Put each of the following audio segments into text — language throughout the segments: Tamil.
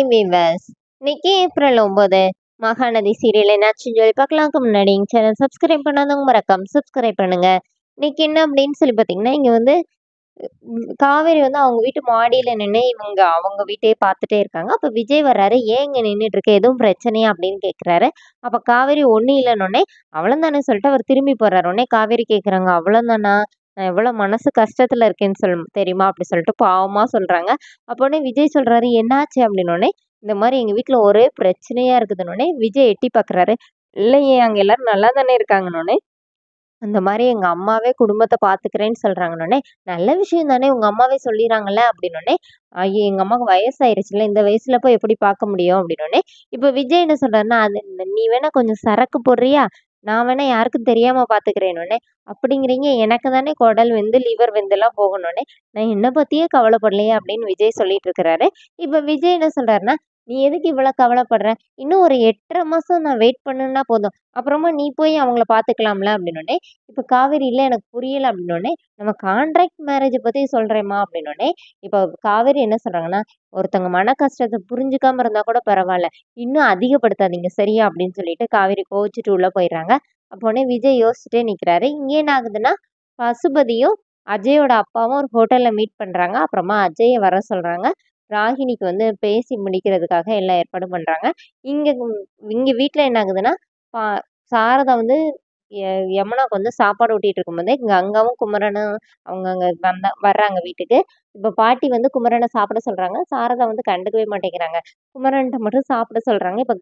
Hi viewers. இன்னைக்கு ஏப்ரல் 9 மகாநதி சீரியல் என்னாச்சுன்னு சொல்லி பார்க்கலாம்க்கு முன்னாடி எங்கள் சேனல் சப்ஸ்கிரைப் பண்ணாதவங்க மறக்காம சப்ஸ்கிரைப் பண்ணுங்க. இன்னைக்கு என்ன அப்படின்னு சொல்லி பார்த்தீங்கன்னா, இங்கே வந்து காவேரி வந்து அவங்க வீட்டு மாடியில் நின்று இவங்க அவங்க வீட்டையே பார்த்துட்டே இருக்காங்க. அப்போ விஜய் வர்றாரு. ஏன் இங்கே நின்றுட்டு இருக்க, எதுவும் பிரச்சனையா அப்படின்னு கேட்குறாரு. அப்போ காவேரி ஒன்றும் இல்லைன்னொடனே அவ்வளோதானே சொல்லிட்டு அவர் திரும்பி போறாரு. உடனே காவேரி கேட்குறாங்க, அவ்வளோதானா, நான் எவ்வளோ மனசு கஷ்டத்தில் இருக்கேன்னு தெரியுமா அப்படி சொல்லிட்டு பாவமாக சொல்கிறாங்க. அப்போ உடனே விஜய் சொல்கிறாரு, என்னாச்சு அப்படின்னோடனே, இந்த மாதிரி எங்கள் வீட்டில் ஒரே பிரச்சனையாக இருக்குதுன்னொடனே விஜய் எட்டி பார்க்குறாரு. இல்லையே, அங்கே எல்லாரும் நல்லா தானே இருக்காங்கன்னொடனே, அந்த மாதிரி எங்க அம்மாவே குடும்பத்த பார்த்துக்கிறேன்னு சொல்றாங்கன்னோனே, நல்ல விஷயம் தானே உங்க அம்மாவே சொல்லிறாங்கல்ல அப்படின்னோனே, ஐயோ! எங்க அம்மாவுக்கு வயசாயிருச்சுல்ல, இந்த வயசுல போய் எப்படி பார்க்க முடியும் அப்படின்னோனே, இப்ப விஜய் என்ன சொல்றாருன்னா, அது நீ வேணா கொஞ்சம் சரக்கு போடுறியா? நான் வேணா யாருக்கும் தெரியாம பார்த்துக்கிறேன்னோனே, அப்படிங்கிறீங்க, எனக்கு தானே குடல் வெந்து, லிவர் வெந்துலாம் போகணுன்னே, நான் என்ன பத்தியே கவலைப்படலையே அப்படின்னு விஜய் சொல்லிட்டு இருக்கிறாரு. இப்ப விஜய் என்ன சொல்றாருன்னா, நீ எதுக்கு இவ்வளோ கவலைப்படுற? இன்னும் ஒரு 8 1/2 மாசம் நான் வெயிட் பண்ணுனா போதும். அப்புறமா நீ போய் அவங்கள பார்த்துக்கலாம்ல அப்படின்னோனே, இப்ப காவேரி இல்ல எனக்கு புரியல அப்படின்னோனே, நம்ம கான்ட்ராக்ட் மேரேஜ பத்தி சொல்றேம்மா அப்படின்னோனே, இப்ப காவேரி என்ன சொல்றாங்கன்னா, ஒருத்தவங்க மன கஷ்டத்த புரிஞ்சுக்காம இருந்தா கூட பரவால்ல. இன்னும் அதிகப்படுத்தாதீங்க சரியா? அப்படின்னு சொல்லிட்டு காவேரி கோவிச்சுட்டு உள்ள போயிடுறாங்க. அப்போ உடனே விஜய் யோசிச்சுட்டே நிக்கிறாரு. இங்க என்ன ஆகுதுன்னா, பசுபதியும் அஜயோட அப்பாவும் ஒரு ஹோட்டல்ல மீட் பண்றாங்க. அப்புறமா அஜய வர சொல்றாங்க. ராகினிக்கு வந்து பேசி முடிக்கிறதுக்காக எல்லா ஏற்பாடும் பண்றாங்க. இங்க இங்க வீட்ல என்ன ஆகுதுன்னா, பா சாரதா வந்து யமுனாக்கு வந்து சாப்பாடு ஊட்டிட்டு இருக்கும்போதே, கங்காவும், குமரனும் அவங்க அங்க வர்றாங்க வீட்டுக்கு. இப்ப பாட்டி வந்து குமரன சாப்பிட சொல்றாங்க. சாரதா வந்து கண்டுக்கவே மாட்டேங்கிறாங்க. குமரன்ட்ட மட்டும் சாப்பிட சொல்றாங்க. இப்ப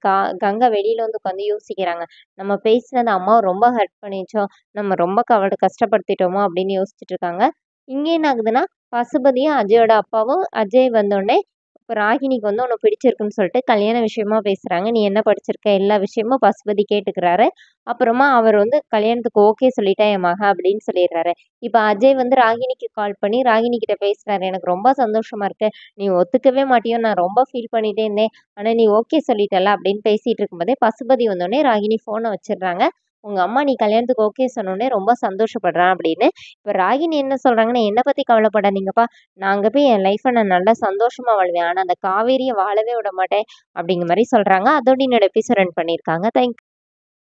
கங்கா வெளியில வந்து உட்காந்து யோசிக்கிறாங்க. நம்ம பேசினது அம்மாவ ரொம்ப ஹர்ட் பண்ணிருச்சோ! நம்ம ரொம்ப கஷ்டப்படுத்திட்டோமோ! அப்படின்னு யோசிச்சுட்டு இருக்காங்க. இங்க என்ன ஆகுதுன்னா, பசுபதியும், அஜயோட அப்பாவும் அஜய் வந்தோனே, இப்ப ராகினிக்கு வந்து உன்ன பிடிச்சிருக்குன்னு சொல்லிட்டு கல்யாண விஷயமா பேசுறாங்க. நீ என்ன படிச்சிருக்க? எல்லா விஷயமும் பசுபதி கேட்டுக்கிறாரு. அப்புறமா அவர் வந்து கல்யாணத்துக்கு ஓகே சொல்லிட்டா என் மக அப்படின்னு சொல்லிடுறாரு. இப்ப அஜய் வந்து ராகினிக்கு கால் பண்ணி ராகினி கிட்ட பேசுறாரு. எனக்கு ரொம்ப சந்தோஷமா இருக்கு. நீ ஒத்துக்கவே மாட்டியோன்னு நான் ரொம்ப ஃபீல் பண்ணிட்டே இருந்தேன். ஆனா நீ ஓகே சொல்லிட்டல்ல அப்படின்னு பேசிட்டு இருக்கும்போதே பசுபதி வந்தோனே ராகினி ஃபோன வச்சிடுறாங்க. உங்க அம்மா நீ கல்யாணத்துக்கு ஓகே சொன்னோனே ரொம்ப சந்தோஷப்படுறேன் அப்படின்னு. இப்ப ராகினி என்ன சொல்றாங்கன்னா, என்ன பத்தி கவலைப்படாதீங்கப்பா. நான் அங்க போய் என் லைஃப்ப நான் நல்லா சந்தோஷமா வாழ்வேன். ஆனா அந்த காவேரிய வாழவே விட மாட்டேன். அப்படிங்கிற மாரி சொல்றாங்க. அதோட என்னோட எபிசோட் ரன் பண்ணியிருக்காங்க. தேங்க்